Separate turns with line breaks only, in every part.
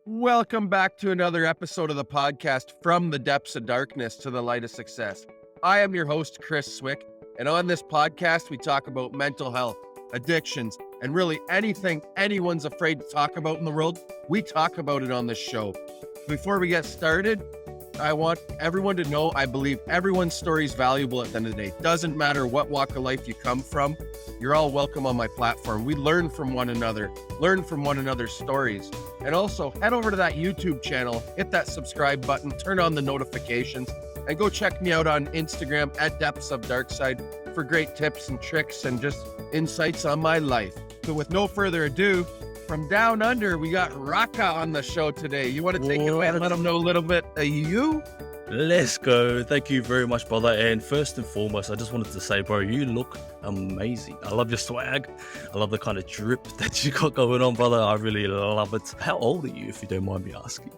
Welcome back to another episode of the podcast, From the Depths of Darkness to the Light of Success. I am your host, Chris Swick, and on this podcast, we talk about mental health, addictions, and really anything anyone's afraid to talk about in the world. We talk about it on this show. Before we get started, I want everyone to know I believe everyone's story is valuable at the end of the day. Doesn't matter what walk of life you come from, you're all welcome on my platform. We learn from one another, learn from one another's stories. And also head over to that YouTube channel, hit that subscribe button, turn on the notifications, and go check me out on Instagram at Depths of Darkside for great tips and tricks and just insights on my life. So with no further ado, from down under, we got Raka on the show today. You want to take it away and let them know a little bit of you?
Let's go. Thank you very much, brother. And first and foremost, I just wanted to say, bro, you look amazing. I love your swag. I love the kind of drip that you got going on, brother. I really love it. How old are you, if you don't mind me asking?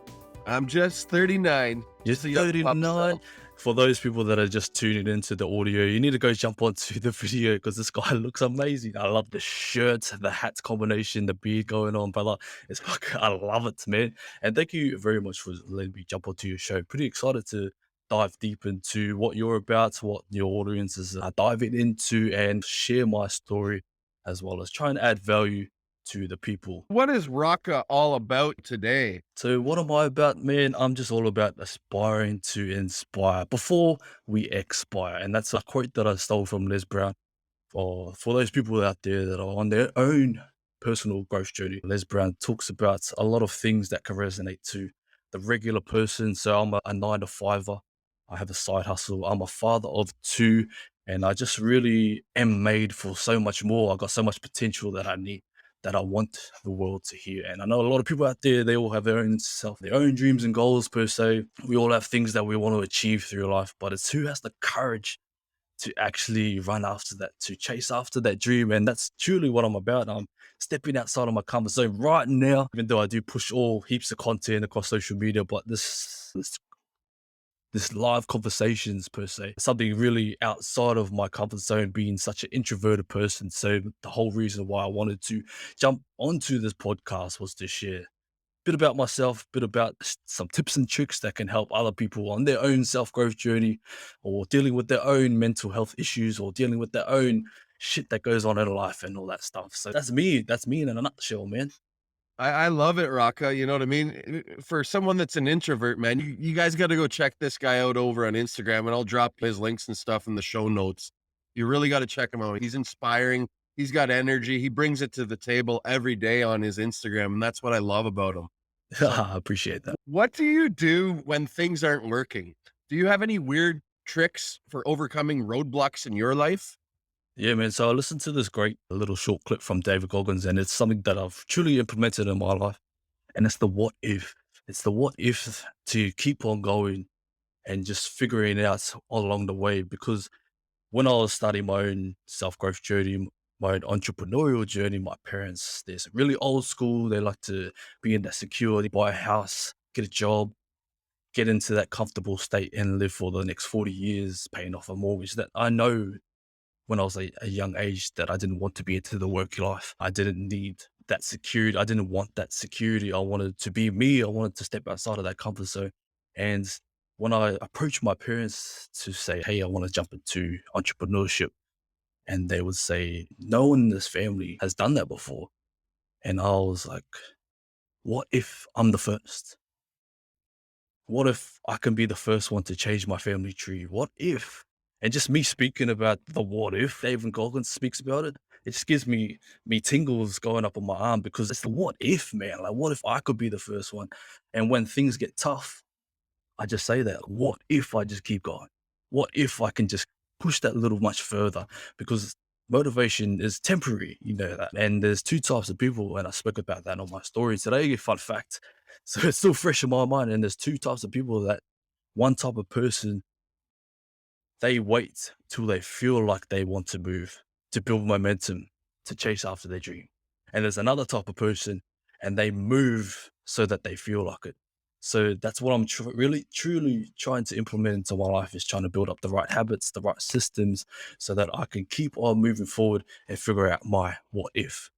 I'm just 39.
You're 39. For those people that are just tuning into the audio, you need to go jump onto the video because this guy looks amazing. I love the shirt, the hat combination, the beard going on, brother. It's fucking, I love it, man. And thank you very much for letting me jump onto your show. Pretty excited to dive deep into what you're about, what your audiences are diving into, and share my story as well as try and add value to the people.
What is Raka all about today?
So what am I about, man? I'm just all about aspiring to inspire before we expire. And that's a quote that I stole from Les Brown. For those people out there that are on their own personal growth journey, Les Brown talks about a lot of things that can resonate to the regular person. So I'm a 9 to 5er. I have a side hustle. I'm a father of 2, and I just really am made for so much more. I got so much potential that I want the world to hear. And I know a lot of people out there, they all have their own dreams and goals per se. We all have things that we want to achieve through life, but it's who has the courage to actually run after that, to chase after that dream. And that's truly what I'm about. I'm stepping outside of my comfort zone right now, even though I do push all heaps of content across social media, but this live conversations per se, something really outside of my comfort zone, being such an introverted person. So the whole reason why I wanted to jump onto this podcast was to share a bit about myself, bit about some tips and tricks that can help other people on their own self-growth journey, or dealing with their own mental health issues, or dealing with their own shit that goes on in life and all that stuff. So that's me in a nutshell, man.
I love it, Raka. You know what I mean? For someone that's an introvert, man, you guys got to go check this guy out over on Instagram, and I'll drop his links and stuff in the show notes. You really got to check him out. He's inspiring. He's got energy. He brings it to the table every day on his Instagram, and that's what I love about him. So,
I appreciate that.
what do you do when things aren't working? Do you have any weird tricks for overcoming roadblocks in your life?
Yeah, man. So I listened to this great little short clip from David Goggins, and it's something that I've truly implemented in my life. And it's the what if. It's the what if to keep on going and just figuring it out all along the way. Because when I was starting my own self growth journey, my own entrepreneurial journey, my parents, they're really old school. They like to be in that security, buy a house, get a job, get into that comfortable state and live for the next 40 years, paying off a mortgage that I know when I was a young age that I didn't want to be into the work life. I didn't need that security. I didn't want that security. I wanted to be me. I wanted to step outside of that comfort zone. And when I approached my parents to say, hey, I want to jump into entrepreneurship, and they would say, no one in this family has done that before. And I was like, what if I'm the first? What if I can be the first one to change my family tree? What if? And just me speaking about the what if, David Goggins speaks about it. It just gives me tingles going up on my arm because it's the what if, man. Like, what if I could be the first one? And when things get tough, I just say that. What if I just keep going? What if I can just push that a little much further? Because motivation is temporary, you know that. And there's 2 types of people, and I spoke about that on my story today. Fun fact. So it's still fresh in my mind. And there's 2 types of people. That one type of person, they wait till they feel like they want to move, to build momentum, to chase after their dream. And there's another type of person, and they move so that they feel like it. So that's what I'm really, truly trying to implement into my life, is trying to build up the right habits, the right systems, so that I can keep on moving forward and figure out my what if.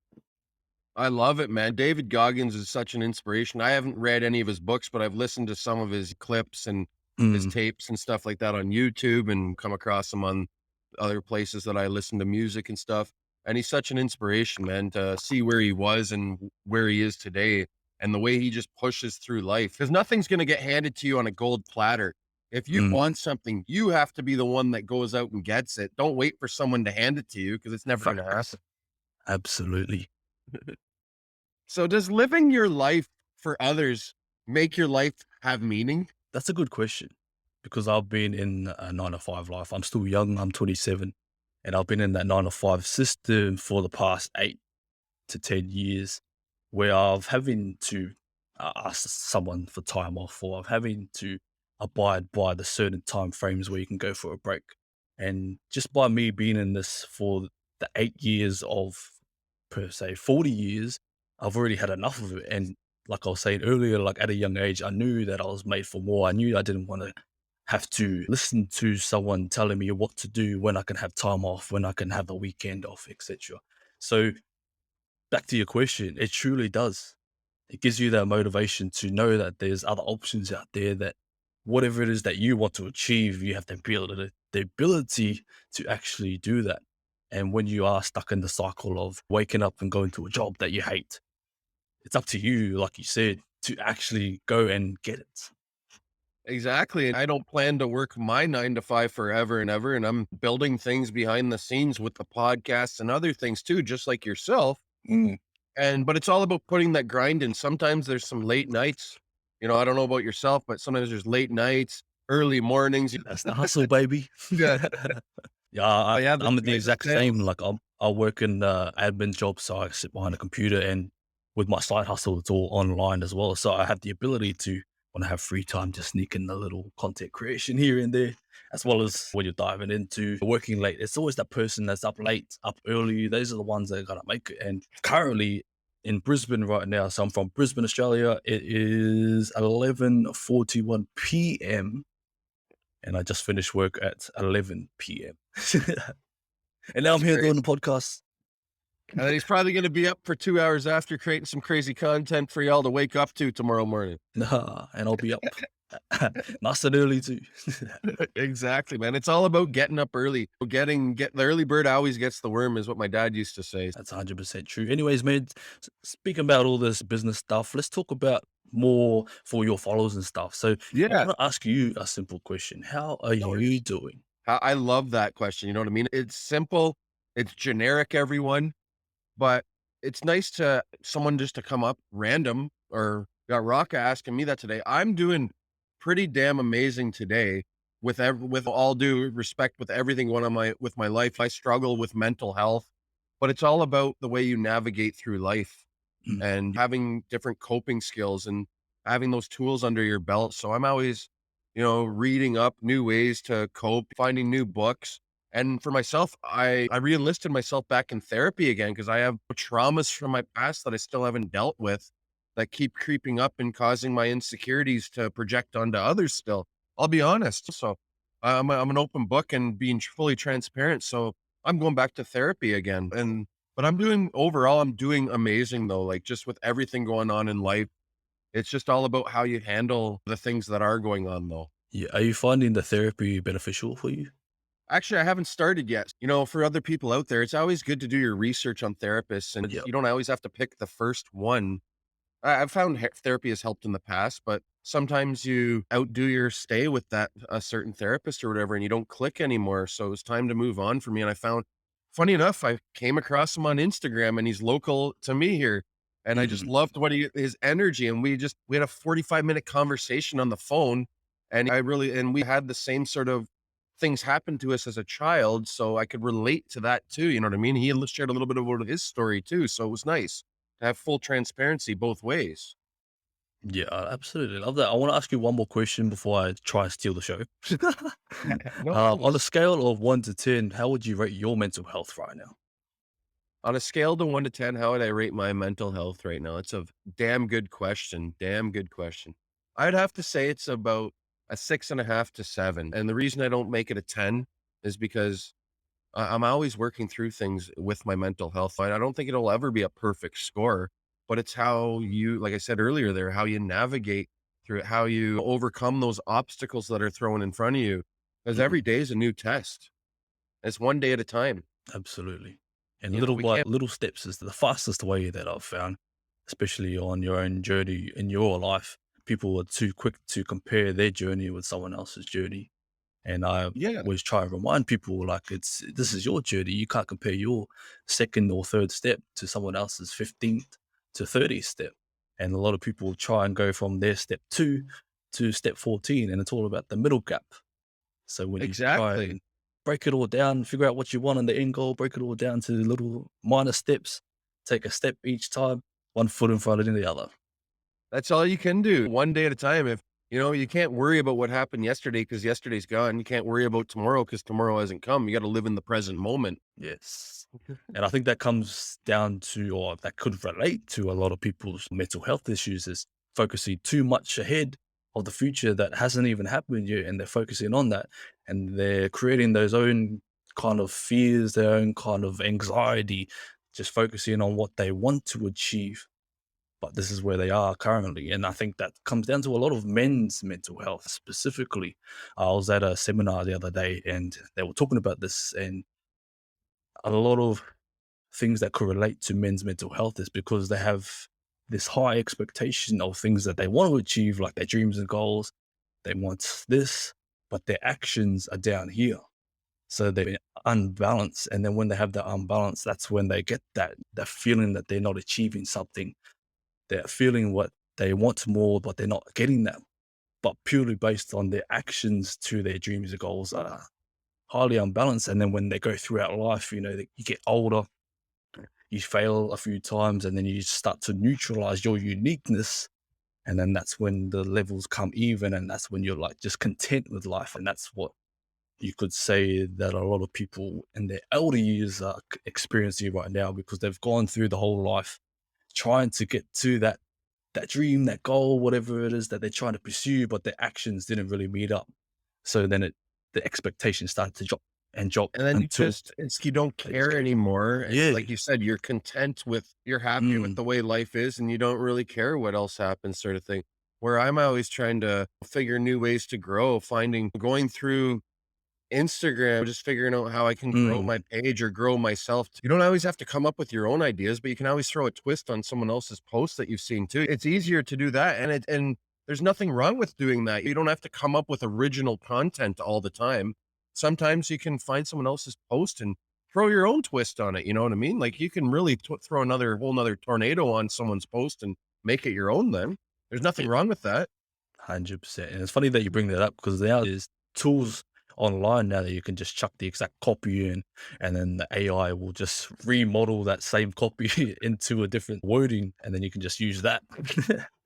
I love it, man. David Goggins is such an inspiration. I haven't read any of his books, but I've listened to some of his clips and his
Mm,
tapes and stuff like that on YouTube and come across him on other places that I listen to music and stuff. And he's such an inspiration, man, to see where he was and where he is today and the way he just pushes through life. Because nothing's going to get handed to you on a gold platter. If you
mm,
want something, you have to be the one that goes out and gets it. Don't wait for someone to hand it to you because it's never going to
facts.
happen.
Absolutely.
So does living your life for others make your life have meaning?
That's a good question because I've been in a 9 to 5 life. I'm still young. I'm 27, and I've been in that 9 to 5 system for the past 8 to 10 years, where I've having to ask someone for time off, or I'm having to abide by the certain time frames where you can go for a break. And just by me being in this for the 8 years of, per se, 40 years, I've already had enough of it. And like I was saying earlier, like at a young age, I knew that I was made for more. I knew I didn't want to have to listen to someone telling me what to do, when I can have time off, when I can have a weekend off, etc. So back to your question, it truly does. It gives you that motivation to know that there's other options out there, that whatever it is that you want to achieve, you have the ability to actually do that. And when you are stuck in the cycle of waking up and going to a job that you hate, it's up to you, like you said, to actually go and get it.
Exactly. And I don't plan to work my 9 to 5 forever and ever. And I'm building things behind the scenes with the podcasts and other things too, just like yourself.
Mm,
But it's all about putting that grind in. Sometimes there's some late nights. I don't know about yourself, but sometimes there's late nights, early mornings.
that's the hustle, baby.
Yeah.
Yeah,
Oh yeah,
I'm
the
the
guys
exact
sales.
same. Like I work in admin job, so I sit behind a computer, and with my side hustle, it's all online as well. So I have the ability to, when I have free time, just sneak in a little content creation here and there, as well as when you're diving into working late. It's always that person that's up late, up early. Those are the ones that are gonna make it. And currently in Brisbane right now, so I'm from Brisbane, Australia. It is 11:41 p.m. and I just finished work at 11 p.m. And now I'm
That's
here
crazy.
doing the podcast.
And then he's probably going to be up for 2 hours after creating some crazy content for y'all to wake up to tomorrow morning.
Nah, and I'll be up nice and early too.
Exactly, man. It's all about getting up early. Get the early bird always gets the worm is what my dad used to say.
That's 100% true. Anyways, man, speaking about all this business stuff, let's talk about more for your followers and stuff. So I
Yeah.
want to ask you a simple question. How are
No worries.
you doing?
I love that question. You know what I mean? It's simple, it's generic, everyone, but it's nice to someone just to come up random or got Raka asking me that today. I'm doing pretty damn amazing today with all due respect with everything going on with my life. I struggle with mental health, but it's all about the way you navigate through life
Mm,
and having different coping skills and having those tools under your belt. So I'm always, reading up new ways to cope, finding new books. And for myself, I re-enlisted myself back in therapy again because I have traumas from my past that I still haven't dealt with that keep creeping up and causing my insecurities to project onto others still. I'll be honest. So I'm an open book and being fully transparent. So I'm going back to therapy again. But I'm doing amazing though, like, just with everything going on in life, it's just all about how you handle the things that are going on though.
yeah, are you finding the therapy beneficial for you?
Actually, I haven't started yet. For other people out there, it's always good to do your research on therapists, and
Yeah.
you don't always have to pick the first one. I've found therapy has helped in the past, but sometimes you outdo your stay with that a certain therapist or whatever, and you don't click anymore. So it's time to move on for me. And I found, funny enough, I came across him on Instagram, and he's local to me here, and I just
Mm,
loved his energy, and we had a 45-minute conversation on the phone, and we had the same sort of things happen to us as a child, so I could relate to that too. You know what I mean? He shared a little bit about his story too, so it was nice to have full transparency both ways.
yeah, I absolutely love that. I want to ask you one more question before I try and steal the show.
No
On a
worries.
scale of 1 to 10, how would you rate your mental health right now?
On a scale to 1 to 10, how would I rate my mental health right now? It's a damn good question. Damn good question. I'd have to say it's about a 6.5 to 7. And the reason I don't make it a 10 is because I'm always working through things with my mental health. I don't think it'll ever be a perfect score, but it's how you, like I said earlier there, how you navigate through it, how you overcome those obstacles that are thrown in front of you. Because
Mhm.
every day is a new test. It's one day at a time.
Absolutely. And
You know,
little
we
by
can't.
little steps is the fastest way that I've found, especially on your own journey in your life. People are too quick to compare their journey with someone else's journey. And I
Yeah,
always try and remind people like this is your journey. You can't compare your second or third step to someone else's 15th to 30th step. And a lot of people try and go from their step 2 to step 14, and it's all about the middle gap. So when you try
exactly.
and break it all down, figure out what you want in the end goal, break it all down to little minor steps, take a step each time, one foot in front of the other.
That's all you can do, one day at a time. If you can't worry about what happened yesterday because yesterday's gone. You can't worry about tomorrow because tomorrow hasn't come. You got to live in the present moment.
Yes. And I think that comes down to, or that could relate to a lot of people's mental health issues is focusing too much ahead of the future that hasn't even happened yet. And they're focusing on that and they're creating those own kind of fears, their own kind of anxiety, just focusing on what they want to achieve. But this is where they are currently. And I think that comes down to a lot of men's mental health specifically. I was at a seminar the other day and they were talking about this, and a lot of things that could relate to men's mental health is because they have this high expectation of things that they want to achieve, like their dreams and goals. They want this, but their actions are down here. So they're unbalanced. And then when they have that unbalance, that's when they get that feeling that they're not achieving something. They're feeling what they want more, but they're not getting that. But purely based on their actions to their dreams and goals are highly unbalanced. And then when they go throughout life, you get older, you fail a few times, and then you start to neutralize your uniqueness. And then that's when the levels come even, and that's when you're like just content with life. And that's what you could say that a lot of people in their elder years are experiencing right now, because they've gone through the whole life trying to get to that dream, that goal, whatever it is that they're trying to pursue, but their actions didn't really meet up. So then the expectations started to drop and drop
And then
until
you don't
they just
care
keep,
anymore.
yeah.
Like you said, you're happy with
Mm,
the way life is and you don't really care what else happens sort of thing. Where I'm always trying to figure new ways to grow, going through Instagram, just figuring out how I can grow
mm,
my page or grow myself. You don't always have to come up with your own ideas, but you can always throw a twist on someone else's post that you've seen too. It's easier to do that, and there's nothing wrong with doing that. You don't have to come up with original content all the time. Sometimes you can find someone else's post and throw your own twist on it. You know what I mean? Like you can really throw another whole nother tornado on someone's post and make it your own. Then there's nothing
yeah.
wrong with that.
100%. And it's funny that you bring that up because there is tools online now that you can just chuck the exact copy in, and then the AI will just remodel that same copy into a different wording, and then you can just use that.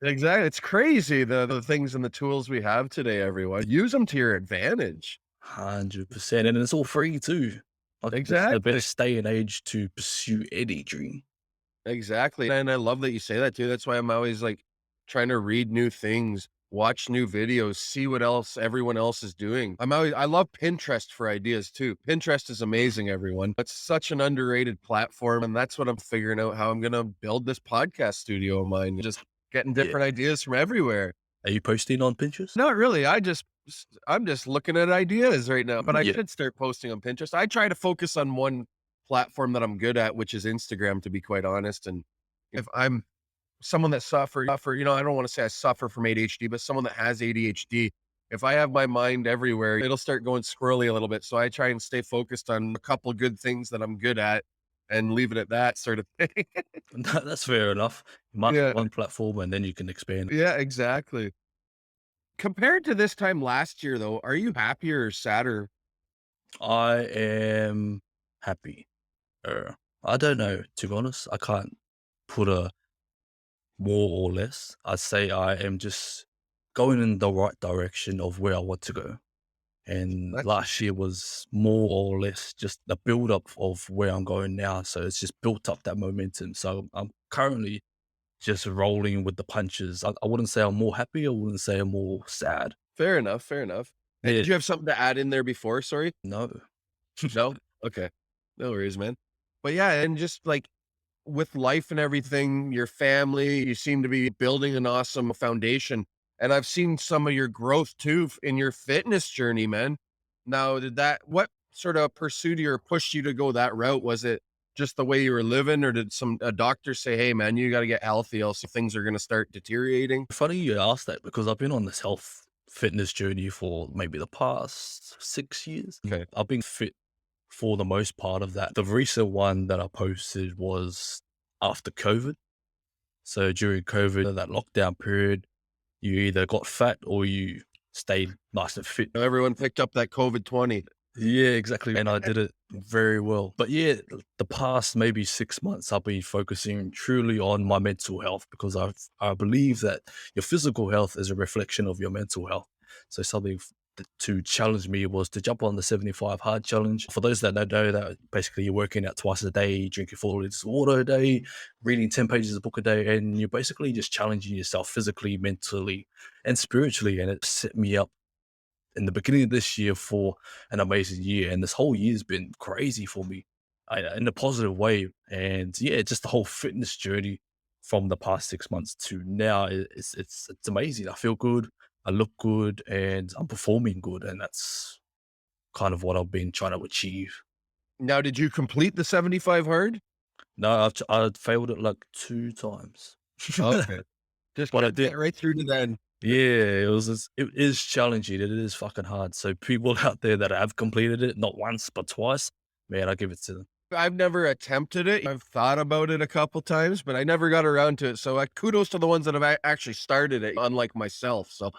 Exactly. It's crazy the things and the tools we have today, everyone. Use them to your advantage.
100%. And it's all free too. I think it's the
Exactly.
best day and age to pursue any dream.
Exactly. And I love that you say that too. That's why I'm always like trying to read new things, watch new videos, see what else everyone else is doing. I love Pinterest for ideas too. Pinterest is amazing, everyone. It's such an underrated platform. And that's what I'm figuring out how I'm gonna build this podcast studio of mine. Just getting
Yeah.
different ideas from everywhere.
Are you posting on Pinterest?
Not really. I'm just looking at ideas right now, but I
Yeah.
should start posting on Pinterest. I try to focus on one platform that I'm good at, which is Instagram, to be quite honest. And if I'm someone that I don't want to say I suffer from ADHD, but someone that has ADHD, if I have my mind everywhere, it'll start going squirrely a little bit. So I try and stay focused on a couple good things that I'm good at and leave it at that sort of thing.
That's fair enough. Master
Yeah.
one platform and then you can expand.
Yeah, exactly. Compared to this time last year, though, are you happier or sadder?
I am happy. I don't know, to be honest. I can't put a more or less. I'd say I am just going in the right direction of where I want to go. And
That's
last year was more or less just the build up of where I'm going now. So it's just built up that momentum. So I'm currently just rolling with the punches. I wouldn't say I'm more happy. I wouldn't say I'm more sad.
fair enough, fair enough. And
Yeah,
did you have something to add in there before? Sorry?
no.
No? Okay. No worries, man. But yeah, and just like with life and everything, your family, you seem to be building an awesome foundation. And I've seen some of your growth too in your fitness journey, man. Now, what sort of pursued you or pushed you to go that route? Was it just the way you were living, or did a doctor say, hey, man, you got to get healthy, else things are going to start deteriorating?
Funny you asked that because I've been on this health fitness journey for maybe the past 6 years.
Okay.
I've been fit for the most part of that. The recent one that I posted was after COVID. So during COVID, that lockdown period, you either got fat or you stayed nice and fit.
Everyone picked up that COVID 20.
Yeah, exactly. And I did it very well. But yeah, the past maybe 6 months, I've been focusing truly on my mental health because I believe that your physical health is a reflection of your mental health. So something to challenge me was to jump on the 75 hard challenge. For those that don't know, that basically you're working out twice a day, drinking 4 liters of water a day, reading 10 pages of book a day, and you're basically just challenging yourself physically, mentally, and spiritually. And it set me up in the beginning of this year for an amazing year. And this whole year's been crazy for me in a positive way. And yeah, just the whole fitness journey from the past 6 months to now, it's amazing. I feel good, I look good, and I'm performing good. And that's kind of what I've been trying to achieve.
Now, did you complete the 75 hard?
No, I've failed it like 2 times.
Okay. Just
But I
couldn't
did.
get right through to then.
Yeah, it is challenging. It is fucking hard. So people out there that have completed it, not once but twice, man, I give it to them.
I've never attempted it. I've thought about it a couple times, but I never got around to it. So, kudos to the ones that have actually started it, unlike myself. So,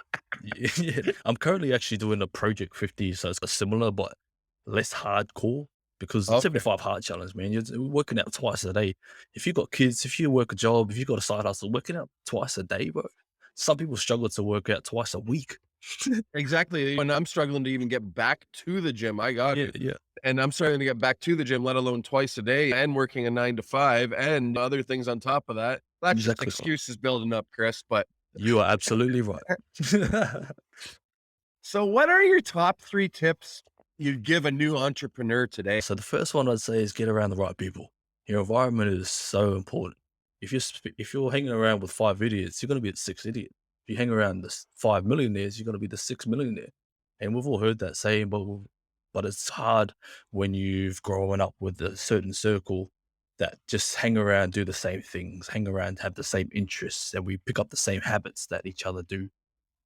Yeah, I'm currently actually doing a Project 50, so it's similar but less hardcore because the
okay.
75 hard challenge, man, you're working out twice a day. If you got kids, if you work a job, if you got a side hustle, working out twice a day, bro. Some people struggle to work out twice a week.
Exactly. When I'm struggling to even get back to the gym, I got
Yeah,
it.
yeah,
And I'm starting to get back to the gym, let alone twice a day and working a 9 to 5 and other things on top of that. That's just
exactly right.
excuses building up, Chris. But
You are absolutely right.
so, what are your top 3 tips you'd give a new entrepreneur today?
So the first one I'd say is get around the right people. Your environment is so important. If you're hanging around with 5 idiots, you're going to be the 6th idiot. If you hang around the 5 millionaires, you're going to be the 6th millionaire. And we've all heard that saying, but it's hard when you've grown up with a certain circle that just hang around, do the same things, hang around, have the same interests, and we pick up the same habits that each other do.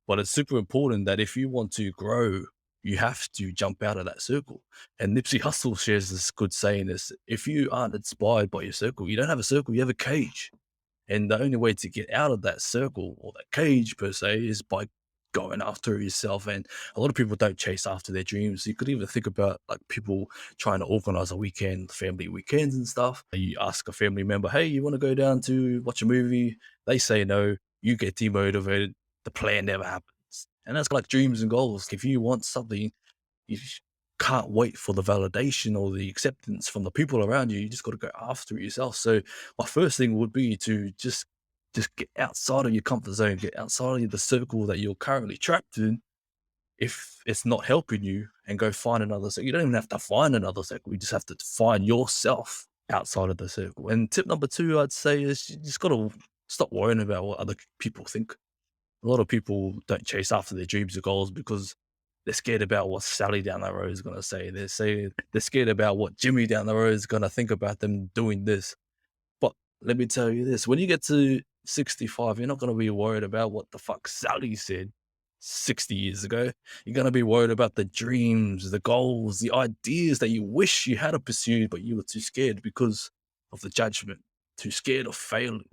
But it's super important that if you want to grow, you have to jump out of that circle. And Nipsey Hussle shares this good saying is if you aren't inspired by your circle, you don't have a circle, you have a cage. And the only way to get out of that circle or that cage per se is by going after it yourself. And a lot of people don't chase after their dreams. You could even think about like people trying to organize a weekend, family weekends and stuff. You ask a family member, hey, you want to go down to watch a movie? They say no. You get demotivated. The plan never happens. And that's like dreams and goals. If you want something, you can't wait for the validation or the acceptance from the people around you. You just got to go after it yourself. So my first thing would be to just get outside of your comfort zone, get outside of the circle that you're currently trapped in. If it's not helping you, and go find another circle. You don't even have to find another circle. You just have to find yourself outside of the circle. And tip number two, I'd say, is you just got to stop worrying about what other people think. A lot of people don't chase after their dreams or goals because they're scared about what Sally down the road is going to say. They're scared about what Jimmy down the road is going to think about them doing this. But let me tell you this: when you get to 65, you're not going to be worried about what the fuck Sally said 60 years ago. You're going to be worried about the dreams, the goals, the ideas that you wish you had pursued, but you were too scared because of the judgment, too scared of failing,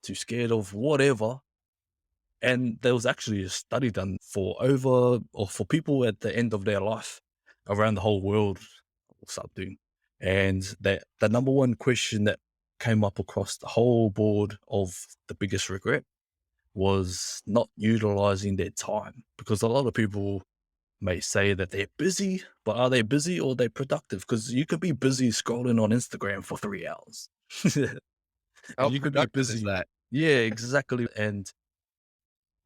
too scared of whatever. And there was actually a study done for people at the end of their life around the whole world or something. And the number one question that came up across the whole board of the biggest regret was not utilizing their time. Because a lot of people may say that they're busy, but are they busy or are they productive? Because you could be busy scrolling on Instagram for 3 hours.
How
And you could be
productive is
busy.
that?
Yeah, exactly. And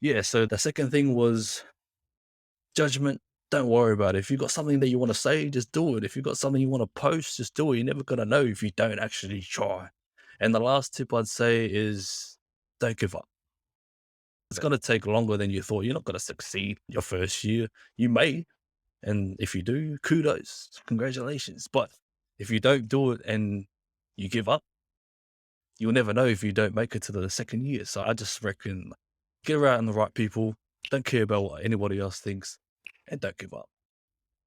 yeah, so the second thing was judgment. don't worry about it. If you've got something that you want to say, just do it. If you've got something you want to post, just do it. You're never gonna know if you don't actually try. And the last tip I'd say is don't give up. It's gonna take longer than you thought. You're not gonna succeed your first year. You may, and if you do, kudos, congratulations. But if you don't do it and you give up, you'll never know if you don't make it to the second year. So I just reckon get around the right people, don't care about what anybody else thinks, and don't give up.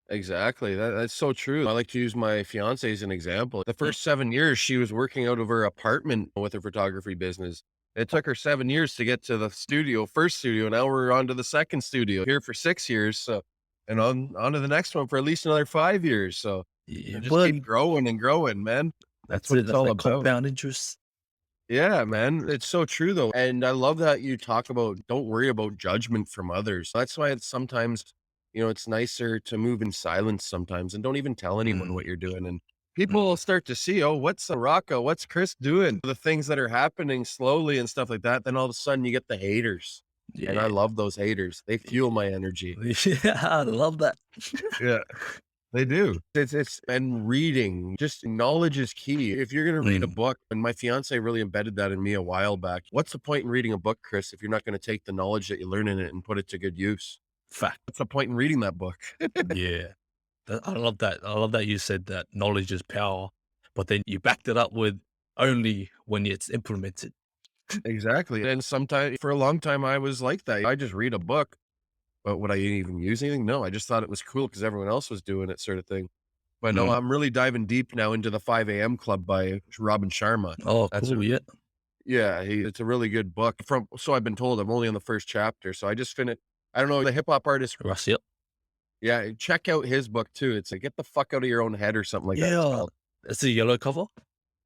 Exactly. That's so true. I like to use my fiance as an example. The
Mm.
first 7 years, she was working out of her apartment with her photography business. It took her 7 years to get to the studio, first studio. Now we're on to the second studio here for 6 years. So, and on to the next one for at least another 5 years. So,
Yeah,
just
but
keep growing and growing, man. That's
that's
what
it.
it's
That's
all
that
about.
compound interest.
Yeah, man. It's so true though. And I love that you talk about don't worry about judgment from others. That's why it's sometimes, it's nicer to move in silence sometimes and don't even tell anyone
Mm,
what you're doing. And people
mm,
will start to see, oh, what's Raka? What's Chris doing? The things that are happening slowly and stuff like that. Then all of a sudden you get the haters. And I
yeah,
love those haters. They fuel my energy.
yeah, I love that.
Yeah. They do. It's and reading, just knowledge is key. If you're gonna read a
Mm,
book, and my fiance really embedded that in me a while back. What's the point in reading a book, Chris, if you're not gonna take the knowledge that you learn in it and put it to good use?
fact.
What's the point in reading that book?
Yeah, I love that. I love that you said that knowledge is power, but then you backed it up with only when it's implemented.
Exactly. And sometimes for a long time I was like that. I just read a book, but would I even use anything? No, I just thought it was cool because everyone else was doing it, sort of thing. But no,
Mm.
I'm really diving deep now into the 5 a.m. Club by Robin Sharma.
Oh,
That's a
cool. Yeah,
Yeah, it's a really good book from so I've been told. I'm only on the first chapter, so I just finished. I don't know, the hip hop artist.
Russ. Yep.
Yeah, check out his book too. It's like "Get the fuck out of your own head" or something like that it's
Yeah,
called.
it's a yellow cover.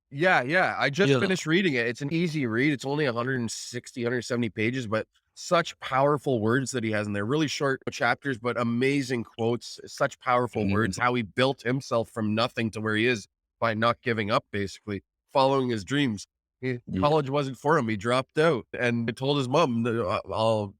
Yeah, yeah, I just
Yeah.
finished reading it. It's an easy read. It's only 160, 170 pages, but such powerful words that he has in there. Really short chapters, but amazing quotes. Such powerful
Mm,
words. How he built himself from nothing to where he is by not giving up, basically following his dreams.
yeah.
College wasn't for him. He dropped out and told his mom,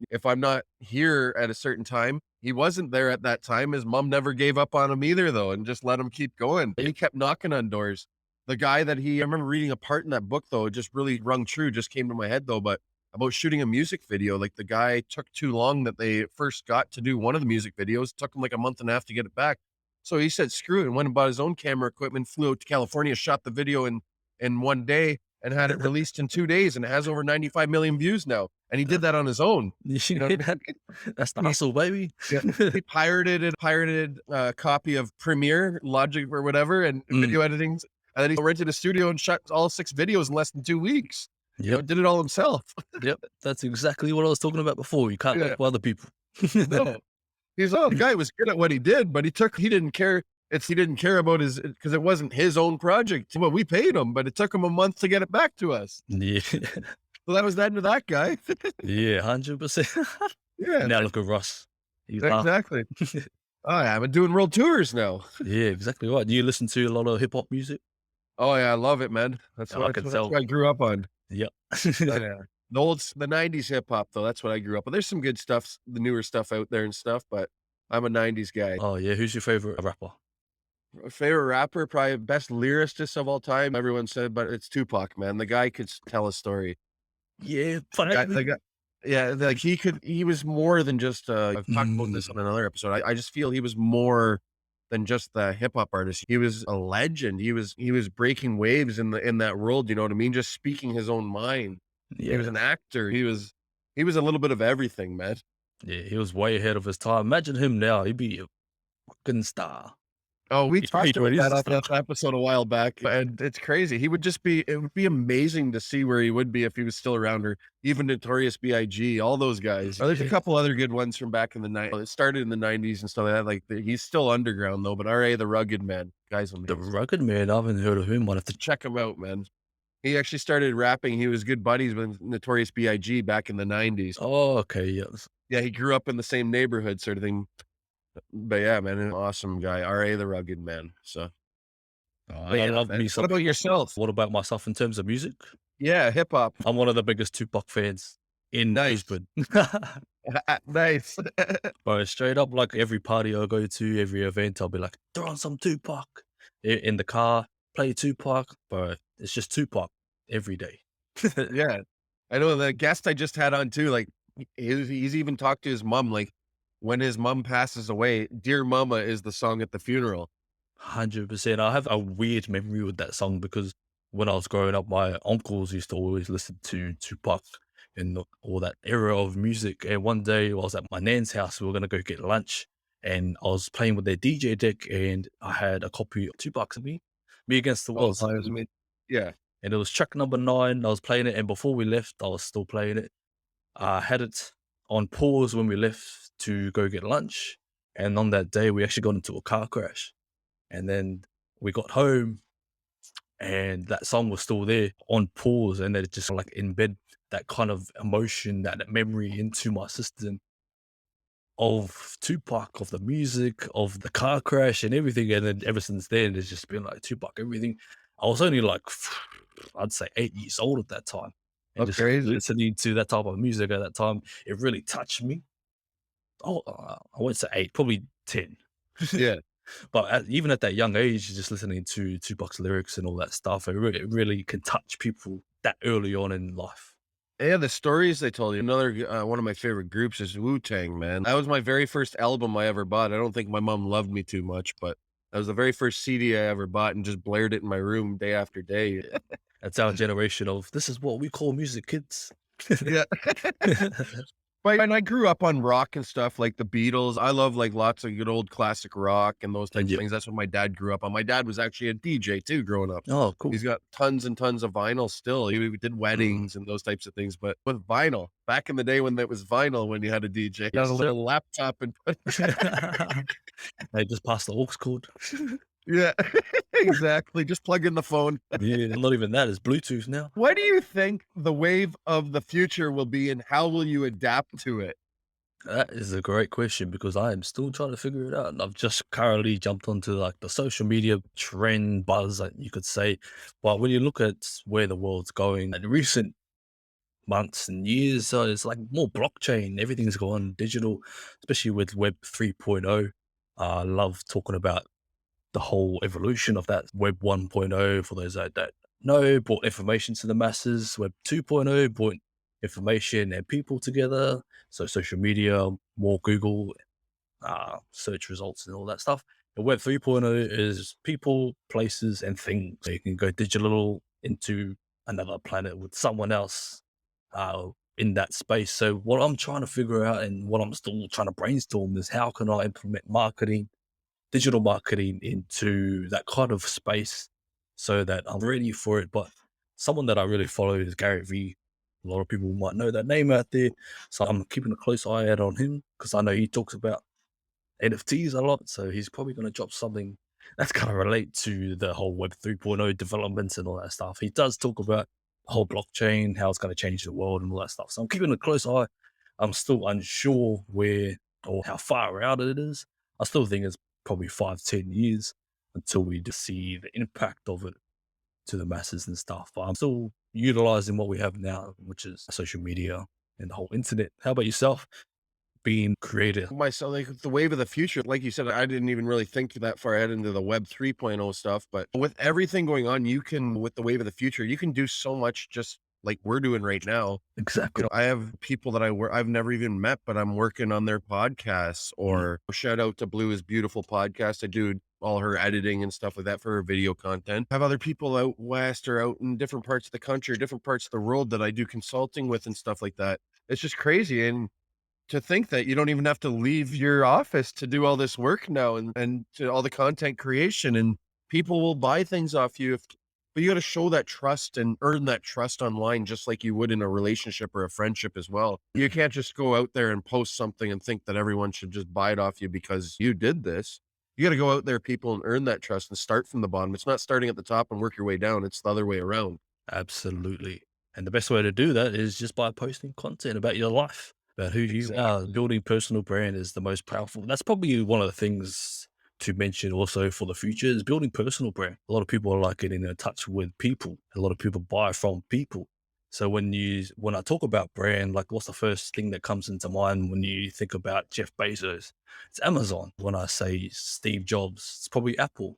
if I'm not here at a certain time, he wasn't there at that time. His mom never gave up on him either, though, and just let him keep going. He kept knocking on doors. The guy I remember reading a part in that book, though, it just really rung true, just came to my head, though, but about shooting a music video. Like the guy took too long that they first got to do one of the music videos, took him like a month and a half to get it back. So he said, screw it, and went and bought his own camera equipment, flew out to California, shot the video in one day and had it released in 2 days. And it has over 95 million views now. And he did that on his own.
You
You know
hear
what I
that?
mean?
That's the
He
hustle, baby.
yeah. He pirated a copy of Premiere, Logic or whatever, and
Mm,
video editing. And then he rented a studio and shot all 6 videos in less than 2 weeks.
yep,
Did it all himself.
yep. That's exactly what I was talking about before. You can't
Yeah.
wait for other people.
No. The guy was good at what he did, but he didn't care. He didn't care about because it wasn't his own project. Well, we paid him, but it took him a month to get it back to us.
Yeah,
So that was the end of that guy.
yeah, 100%.
Yeah,
Now look at Russ. He's laughing.
exactly. Oh, yeah, I've been doing world tours now.
Yeah, exactly right. Do you listen to a lot of hip hop music?
Oh yeah, I love it, man. That's
I
what
can
that's what
tell.
I grew up on.
Yep.
Oh, yeah. The 90s hip hop though, that's what I grew up on. There's some good stuff, the newer stuff out there and stuff, but I'm a 90s guy.
Oh yeah, who's your favorite rapper?
Favorite rapper, probably best lyricist of all time, everyone said, but it's Tupac, man. The guy could tell a story.
Yeah,
The
finally.
guy Yeah, like he was more than just, I've talked about this
Mm,
on another episode. I just feel he was more than just the hip hop artist. He was a legend. He was breaking waves in that world, you know what I mean? Just speaking his own mind. He
yeah,
was an actor. He was a little bit of everything, man.
yeah, he was way ahead of his time. Imagine him now; he'd be a fucking star.
Oh, we
He
talked about
already is
that
a
on
star.
that episode a while back, and it's crazy. It would be amazing to see where he would be if he was still around, or even Notorious B.I.G., all those guys. There's a couple other good ones from back in the night. It started in the 90s and stuff like that. Like, he's still underground, though, but R.A. the Rugged Man, guy's
The
amazing.
Rugged Man, I haven't heard of him. I'll have to.
Check him out, man. He actually started rapping. He was good buddies with Notorious B.I.G. back in the 90s.
Oh, okay, yes.
Yeah, he grew up in the same neighborhood sort of thing. But yeah, man, an awesome guy. R.A. the Rugged Man. So,
Oh,
but
I
yeah,
love
man.
me
What
some.
about yourself?
What about myself in terms of music?
Yeah, hip hop.
I'm one of the biggest Tupac fans in
Nice.
Brisbane.
Nice.
But straight up, like every party I go to, every event, I'll be like, throw on some Tupac in the car, play Tupac, but it's just Tupac every day.
Yeah. I know the guest I just had on too, like, he's even talked to his mom, like, when his mom passes away, "Dear Mama" is the song at the funeral.
100%. I have a weird memory with that song because when I was growing up, my uncles used to always listen to Tupac and all that era of music. And one day I was at my nan's house, we were going to go get lunch, and I was playing with their DJ deck, and I had a copy of Tupac's Me Against the
Oh,
World.
times me. Yeah.
And it was track number 9. I was playing it, and before we left, I was still playing it. I had it on pause when we left to go get lunch. And on that day, we actually got into a car crash. And then we got home and that song was still there on pause. And then it just like embed that kind of emotion, that memory into my system of Tupac, of the music, of the car crash and everything. And then ever since then, it's just been like Tupac, everything. I was only like, I'd say 8 years old at that time. And
Oh,
just
crazy.
listening to that type of music at that time, it really touched me. Oh, I won't say 8, probably 10.
Yeah.
But even at that young age, just listening to Tupac's lyrics and all that stuff, it really can touch people that early on in life.
Yeah, the stories they told you. Another, one of my favorite groups is Wu-Tang, man. That was my very first album I ever bought. I don't think my mom loved me too much, but that was the very first CD I ever bought and just blared it in my room day after day.
That's our generation of this is what we call music, kids.
Yeah. But and I grew up on rock and stuff like the Beatles. I love, like, lots of good old classic rock and those
And
types of
yeah.
things. That's what my dad grew up on. My dad was actually a DJ too growing up.
Oh, cool.
He's got tons and tons of vinyl still. He did
Mm.
weddings and those types of things, but with vinyl, back in the day when it was vinyl, when you had a DJ, you had
Yes,
a
sir.
little laptop and put
They just passed the aux cord.
Yeah, exactly. Just plug in the phone.
Yeah, not even that. It's Bluetooth now.
What do you think the wave of the future will be, and how will you adapt to it?
That is a great question because I am still trying to figure it out. And I've just currently jumped onto like the social media trend buzz, you could say. But when you look at where the world's going in recent months and years, it's like more blockchain. Everything's gone digital, especially with Web 3.0. I love talking about the whole evolution of that. Web 1.0, for those that know, brought information to the masses. Web 2.0 brought information and people together. So social media, more Google, search results and all that stuff. And Web 3.0 is people, places, and things. So you can go digital into another planet with someone else in that space. So what I'm trying to figure out and what I'm still trying to brainstorm is how can I implement marketing, digital marketing into that kind of space so that I'm ready for it. But someone that I really follow is Gary Vee. A lot of people might know that name out there. So I'm keeping a close eye out on him because I know he talks about NFTs a lot. So he's probably going to drop something that's going to relate to the whole Web 3.0 developments and all that stuff. He does talk about the whole blockchain, how it's going to change the world and all that stuff. So I'm keeping a close eye. I'm still unsure where or how far out it is. I still think it's probably 5, 10 years until we just see the impact of it to the masses and stuff. But I'm still utilizing what we have now, which is social media and the whole internet. How about yourself? Being creative.
Myself, like the wave of the future, like you said, I didn't even really think that far ahead into the Web 3.0 stuff. But with everything going on, you can, with the wave of the future, you can do so much just like we're doing right now.
Exactly.
I have people that I've never even met, but I'm working on their podcasts. Or shout out to Blue is Beautiful podcast. I do all her editing and stuff like that for her video content. I have other people out west or out in different parts of the country, different parts of the world that I do consulting with and stuff like that. It's just crazy. And to think that you don't even have to leave your office to do all this work now and to all the content creation, and people will buy things off you but you got to show that trust and earn that trust online just like you would in a relationship or a friendship as well. You can't just go out there and post something and think that everyone should just buy it off you because you did this. You got to go out there, people, and earn that trust and start from the bottom. It's not starting at the top and work your way down. It's the other way around.
Absolutely. And the best way to do that is just by posting content about your life, about who you are.
Exactly.
Building personal brand is the most powerful. That's probably one of the things to mention also for the future is building personal brand. A lot of people are like getting in touch with people. A lot of people buy from people. So when I talk about brand, like what's the first thing that comes into mind when you think about Jeff Bezos? It's Amazon. When I say Steve Jobs, it's probably Apple.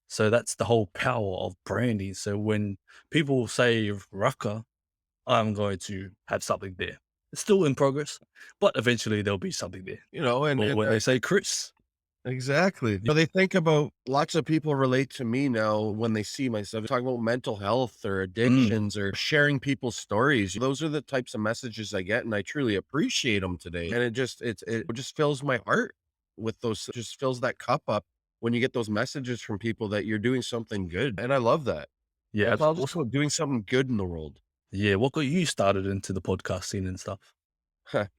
So that's the whole power of branding. So when people say Raka, I'm going to have something there. It's still in progress, but eventually there'll be something there.
You know, and,
Or
and
when they say Chris,
exactly. So they think about lots of people relate to me now when they see my stuff, talking about mental health or
mm,
addictions or sharing people's stories. Those are the types of messages I get, and I truly appreciate them today. And it just fills my heart with those, just fills that cup up when you get those messages from people that you're doing something good. And I love that.
yeah,
It's all just
what's,
about doing something good in the world.
yeah, what got you started into the podcast scene and stuff?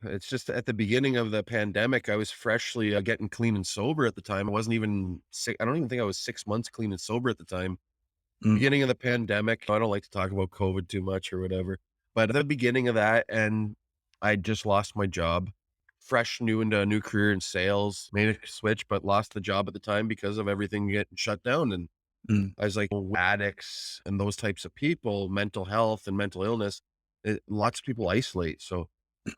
It's just at the beginning of the pandemic, I was freshly getting clean and sober at the time. I wasn't even sick. I don't even think I was 6 months clean and sober at the time.
Mm,
Beginning of the pandemic, I don't like to talk about COVID too much or whatever, but at the beginning of that, and I just lost my job, fresh, new into a new career in sales, made a switch, but lost the job at the time because of everything getting shut down. And
mm,
I was like, well, addicts and those types of people, mental health and mental illness, lots of people isolate. So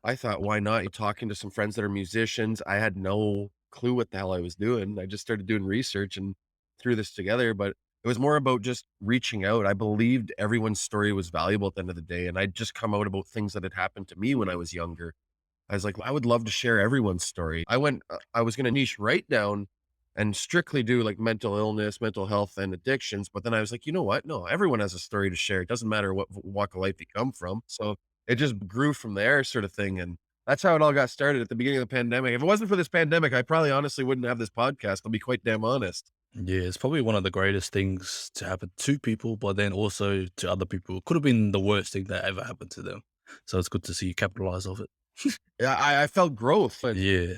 I thought, why not? Talking to some friends that are musicians, I had no clue what the hell I was doing. I just started doing research and threw this together, but it was more about just reaching out. I believed everyone's story was valuable at the end of the day, and I'd just come out about things that had happened to me when I was younger. I was like, I would love to share everyone's story. I was going to niche right down and strictly do like mental illness, mental health, and addictions. But then I was like, you know what? No, everyone has a story to share. It doesn't matter what walk of life you come from. So it just grew from there, sort of thing. And that's how it all got started at the beginning of the pandemic. If it wasn't for this pandemic, I probably honestly wouldn't have this podcast. I'll be quite damn honest.
yeah, it's probably one of the greatest things to happen to people, but then also to other people. It could have been the worst thing that ever happened to them. So it's good to see you capitalize off it.
Yeah, I felt growth.
Yeah,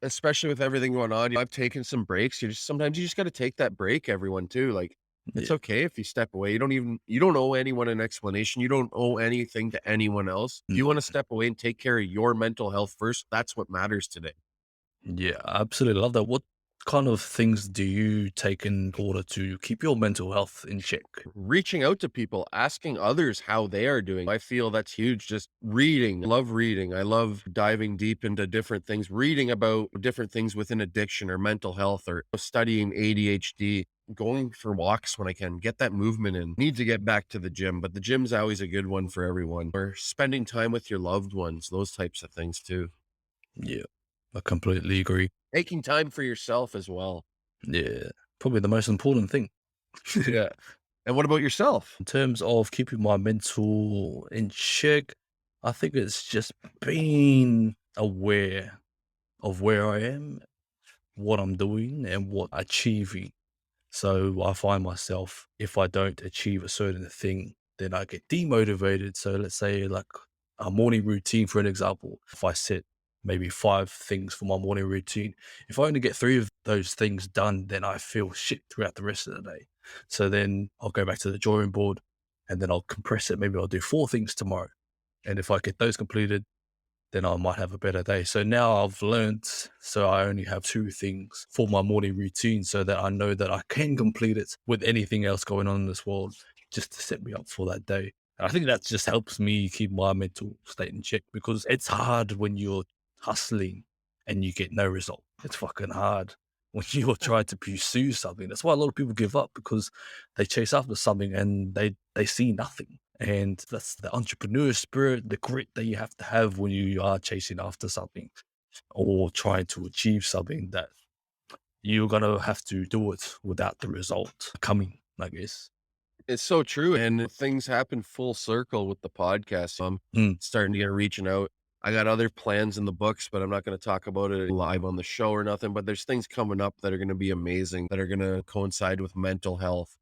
Especially with everything going on, I've taken some breaks. Sometimes you just gotta take that break, everyone, too. Like, it's
yeah,
okay if you step away. You don't owe anyone an explanation. You don't owe anything to anyone else. If
mm,
you wanna step away and take care of your mental health first, that's what matters today.
yeah. I absolutely love that. What kind of things do you take in order to keep your mental health in check?
Reaching out to people, asking others how they are doing. I feel that's huge. Just reading. I love reading. I love diving deep into different things, reading about different things within addiction or mental health or studying ADHD, going for walks when I can, get that movement in. Need to get back to the gym, but the gym's always a good one for everyone. Or spending time with your loved ones, those types of things too.
Yeah, I completely agree.
Taking time for yourself as well.
Yeah, probably the most important thing.
Yeah. And what about yourself?
In terms of keeping my mental in check, I think it's just being aware of where I am, what I'm doing, and what I'm achieving. So I find myself, if I don't achieve a certain thing, then I get demotivated. So let's say like a morning routine, for an example, if I set maybe 5 things for my morning routine, if I only get 3 of those things done, then I feel shit throughout the rest of the day. So then I'll go back to the drawing board and then I'll compress it. Maybe I'll do 4 things tomorrow. And if I get those completed, then I might have a better day. So now I've learned, so I only have 2 things for my morning routine so that I know that I can complete it with anything else going on in this world just to set me up for that day. I think that just helps me keep my mental state in check because it's hard when you're hustling and you get no result. It's fucking hard when you're trying to pursue something. That's why a lot of people give up because they chase after something and they see nothing. And that's the entrepreneur spirit, the grit that you have to have when you are chasing after something or trying to achieve something that you're going to have to do it without the result coming, I guess.
It's so true, and things happen full circle with the podcast. I'm
Mm,
starting to get reaching out. I got other plans in the books, but I'm not gonna talk about it live on the show or nothing, but there's things coming up that are gonna be amazing, that are gonna coincide with mental health.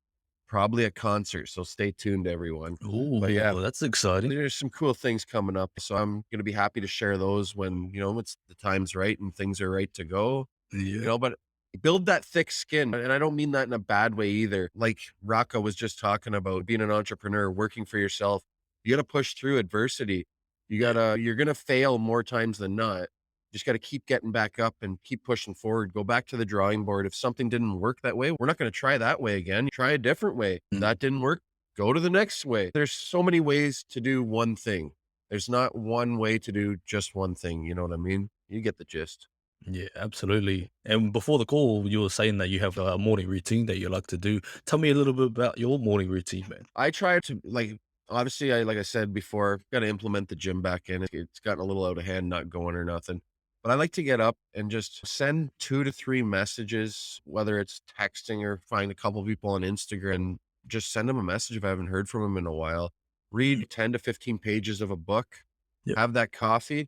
Probably a concert, so stay tuned, everyone. But yeah,
oh, that's exciting.
there's some cool things coming up, so I'm gonna be happy to share those when, it's the time's right and things are right to go.
Yeah.
But build that thick skin. And I don't mean that in a bad way either. Like Raka was just talking about being an entrepreneur, working for yourself. You got to push through adversity.
Yeah.
You're going to fail more times than not. Just got to keep getting back up and keep pushing forward. Go back to the drawing board. If something didn't work that way, we're not going to try that way again. Try a different way.
Mm,
That didn't work. go to the next way. There's so many ways to do one thing. There's not one way to do just one thing. You know what I mean? You get the gist.
Yeah, absolutely. And before the call, you were saying that you have a morning routine that you like to do. Tell me a little bit about your morning routine, man.
I try to like obviously like I said before, gotta implement the gym back in. It's gotten a little out of hand, not going or nothing. But I like to get up and just send 2 to 3 messages, whether it's texting or find a couple people on Instagram, just send them a message if I haven't heard from them in a while. Read 10 to 15 pages of a book,
Yep.
have that coffee,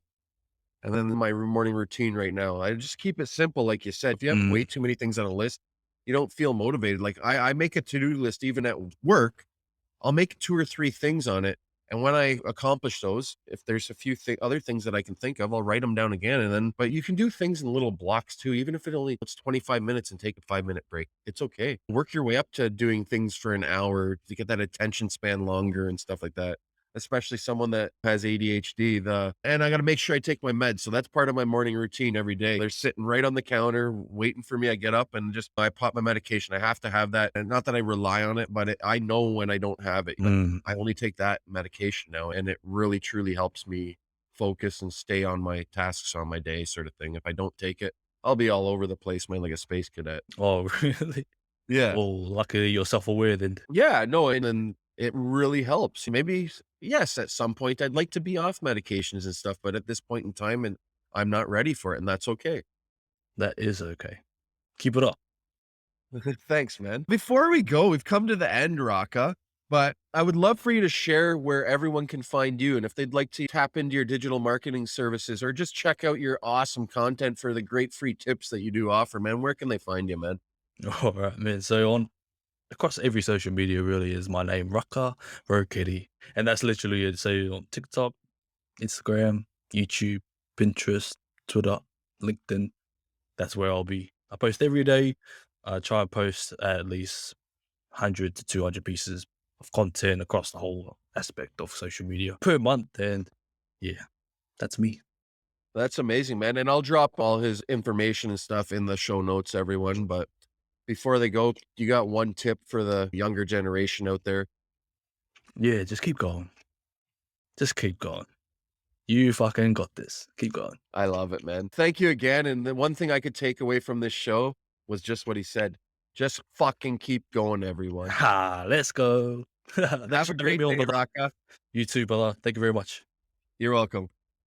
and then my morning routine right now, I just keep it simple, like you said. If you have
Mm,
way too many things on a list, you don't feel motivated. Like I make a to-do list even at work. I'll make 2 or 3 things on it, and when I accomplish those, if there's a few other things that I can think of, I'll write them down again, and then but you can do things in little blocks too, even if it only it's 25 minutes and take a 5-minute break. It's okay. Work your way up to doing things for an hour to get that attention span longer and stuff like that, especially someone that has ADHD, and I gotta make sure I take my meds, so that's part of my morning routine every day. They're sitting right on the counter waiting for me. I get up and just I pop my medication. I have to have that, and not that I rely on it, but I know when I don't have it. Like,
mm.
I only take that medication now, and it really truly helps me focus and stay on my tasks on my day sort of thing. If I don't take it, I'll be all over the place, man, like a space cadet.
Oh, really?
Yeah.
Well, luckily you're self-aware then.
Yeah, no, and then it really helps. Maybe, yes, at some point I'd like to be off medications and stuff, but at this point in time, and I'm not ready for it, and that's okay.
That is okay. Keep it up.
Thanks, man. Before we go, we've come to the end, Raka, but I would love for you to share where everyone can find you and if they'd like to tap into your digital marketing services or just check out your awesome content for the great free tips that you do offer, man. Where can they find you, man?
All right, man. So on across every social media really is my name, Raka Kitty. And that's literally it. So on TikTok, Instagram, YouTube, Pinterest, Twitter, LinkedIn. That's where I'll be. I post every day. I try and post at least 100 to 200 pieces of content across the whole aspect of social media per month. And yeah, that's me.
That's amazing, man. And I'll drop all his information and stuff in the show notes, everyone. But before they go, you got one tip for the younger generation out there?
Yeah, just keep going. Just keep going. You fucking got this. Keep going.
I love it, man. Thank you again. And the one thing I could take away from this show was just what he said. Just fucking keep going, everyone.
Ha, let's go. Thanks
Have
for
a
having
great
me on,
day,
brother.
Raka.
You too, brother. Thank you very much.
You're welcome.